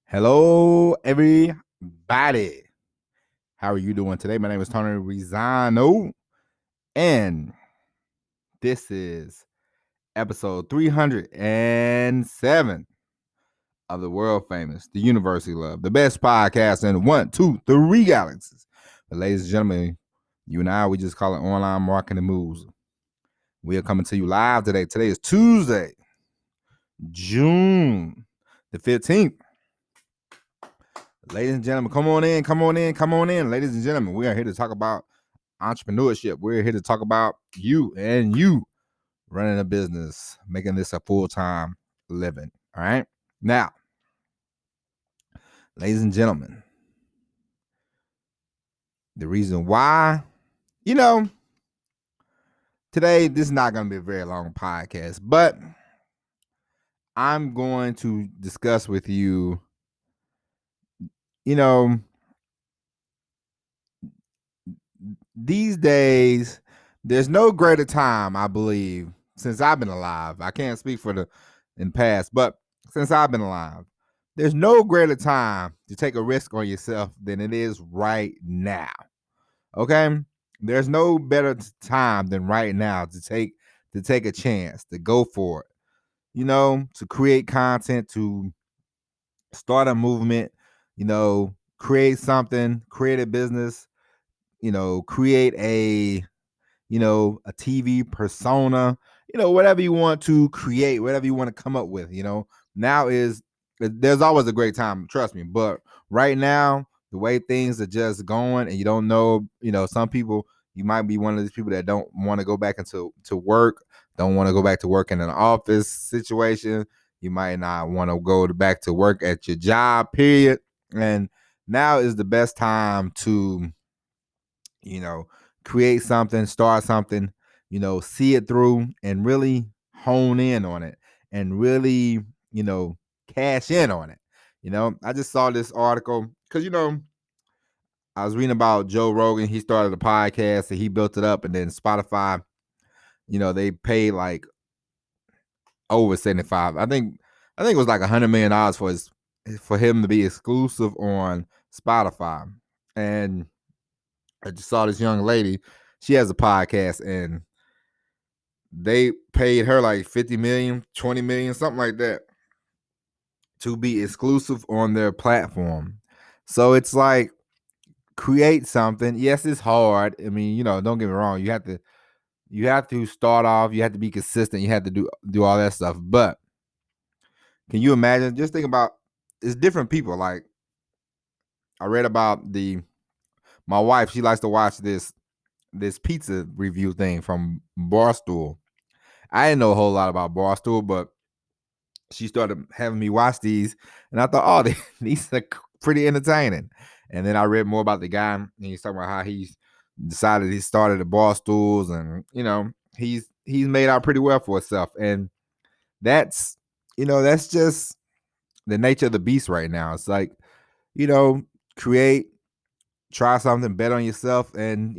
Hello, everybody. How are you doing today? My name is Tony Rizano, and this is episode 307 of the world famous, the University Love, the best podcast in 1, 2, 3 galaxies. But ladies and gentlemen, you and I, we just call it online marketing moves. We are coming to you live today. Today is Tuesday, June the 15th. Ladies and gentlemen, come on in. Ladies and gentlemen, we are here to talk about entrepreneurship. We're here to talk about you running a business, making this a full-time living. All right. Now, ladies and gentlemen, the reason why, today this is not going to be a very long podcast, but I'm going to discuss with you, these days, there's no greater time, I believe, since I've been alive. I can't speak for in the past, but since I've been alive, there's no greater time to take a risk on yourself than it is right now. Okay? There's no better time than right now to take a chance, to go for it. To create content, to start a movement, create something, create a business, create a TV persona, whatever you want to create, whatever you want to come up with, there's always a great time, trust me. But right now, the way things are just going and you don't know, some people, you might be one of these people that don't want to go back into work, don't want to go back to work in an office situation. You might not want to go back to work at your job, period. And now is the best time to, create something, start something, see it through and really hone in on it and really, cash in on it. I just saw this article because, I was reading about Joe Rogan. He started a podcast and he built it up, and then Spotify, they paid like over 75. I think it was like $100 million for him to be exclusive on Spotify. And I just saw this young lady. She has a podcast, and they paid her like 50 million, 20 million, something like that, to be exclusive on their platform. So it's like, create something. Yes, it's hard. I mean, don't get me wrong. You have to start off. You have to be consistent. You have to do all that stuff. But can you imagine? Just think about, it's different people. Like, I read about my wife. She likes to watch this pizza review thing from Barstool. I didn't know a whole lot about Barstool, but she started having me watch these, and I thought, oh, these are pretty entertaining. And then I read more about the guy, and he's talking about how he's decided he started the Barstools, and he's made out pretty well for himself. And that's that's just the nature of the beast right now. It's like, create, try something, bet on yourself, and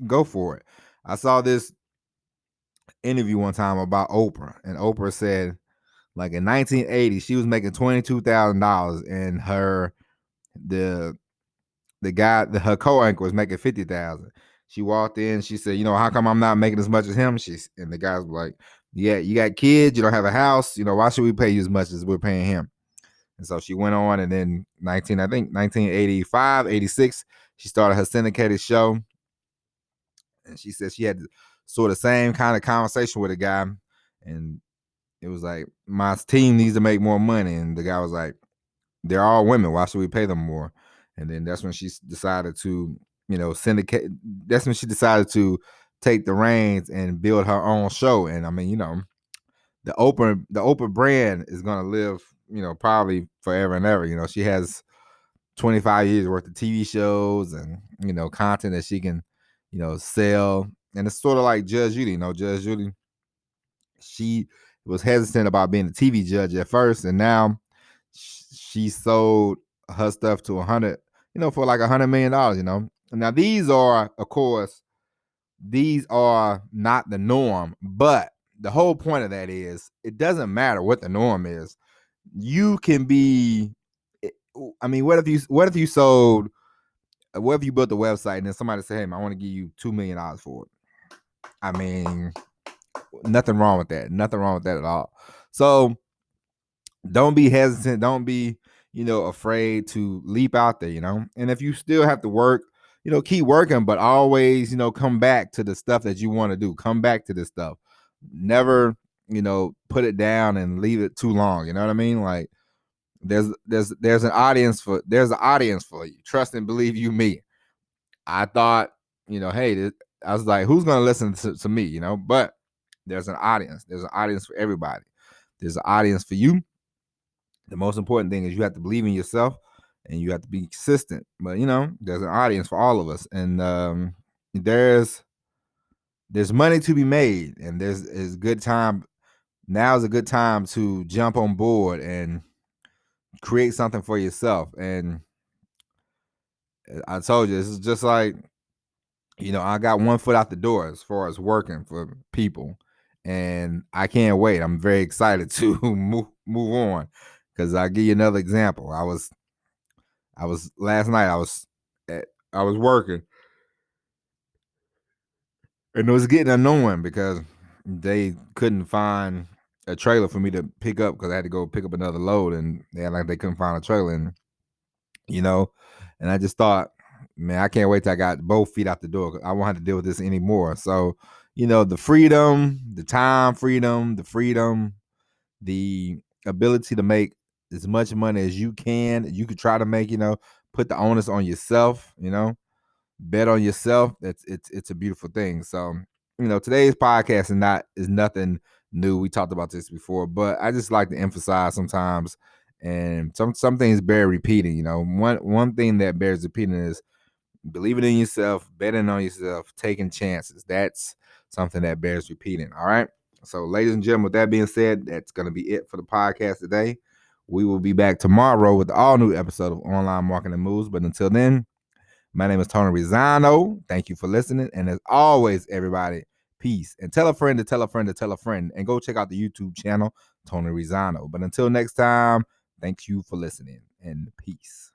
go for it. I saw this interview one time about Oprah, and Oprah said, like, in 1980, she was making $22,000, and her co-anchor was making $50,000. She walked in, she said, how come I'm not making as much as him? And the guy's like, yeah, you got kids, you don't have a house, why should we pay you as much as we're paying him? And so she went on, and then 1985, 86, she started her syndicated show. And she said she had sort of same kind of conversation with a guy, and it was like, my team needs to make more money. And the guy was like, they're all women, why should we pay them more? And then that's when she decided to, syndicate. That's when she decided to take the reins and build her own show. And I mean, the Oprah brand is gonna live, probably forever and ever. She has 25 years worth of TV shows and content that she can, sell. And it's sort of like Judge Judy. Judge Judy, she was hesitant about being a TV judge at first, and now she sold her stuff to for like $100 million. Now these are, of course, not the norm, but the whole point of that is, it doesn't matter what the norm is. You can be I mean, what if you sold, what if you built the website and then somebody said, hey, man, I want to give you $2 million for it? I mean, nothing wrong with that. Nothing wrong with that at all. So don't be hesitant. Don't be, afraid to leap out there, And if you still have to work, keep working, but always, come back to the stuff that you want to do. Come back to this stuff. Never, put it down and leave it too long. You know what I mean? Like there's an audience for you. Trust and believe you me. I thought, hey, I was like, who's gonna listen to me, But there's an audience. There's an audience for everybody. There's an audience for you. The most important thing is you have to believe in yourself and you have to be consistent. But there's an audience for all of us, and there's money to be made, and there's good time. Now is a good time to jump on board and create something for yourself. And I told you, this is just like, I got one foot out the door as far as working for people, and I can't wait. I'm very excited to move on, because I'll give you another example. I was last night. I was working, and it was getting annoying because they couldn't find a trailer for me to pick up, because I had to go pick up another load, and they couldn't find a trailer, and and I just thought, man, I can't wait till I got both feet out the door. I won't have to deal with this anymore. So, the freedom, the time freedom, the ability to make as much money as you could try to make, put the onus on yourself, bet on yourself. It's a beautiful thing. So, today's podcast is nothing new. We talked about this before, but I just like to emphasize sometimes, and some things bear repeating. One thing that bears repeating is believing in yourself, betting on yourself, taking chances. That's something that bears repeating. All right. So, ladies and gentlemen, with that being said, that's going to be it for the podcast today. We will be back tomorrow with an all new episode of Online Marketing Moves. But until then, my name is Tony Rizzano. Thank you for listening. And as always, everybody, peace. And tell a friend to tell a friend to tell a friend. And go check out the YouTube channel, Tony Rizzano. But until next time, thank you for listening, and peace.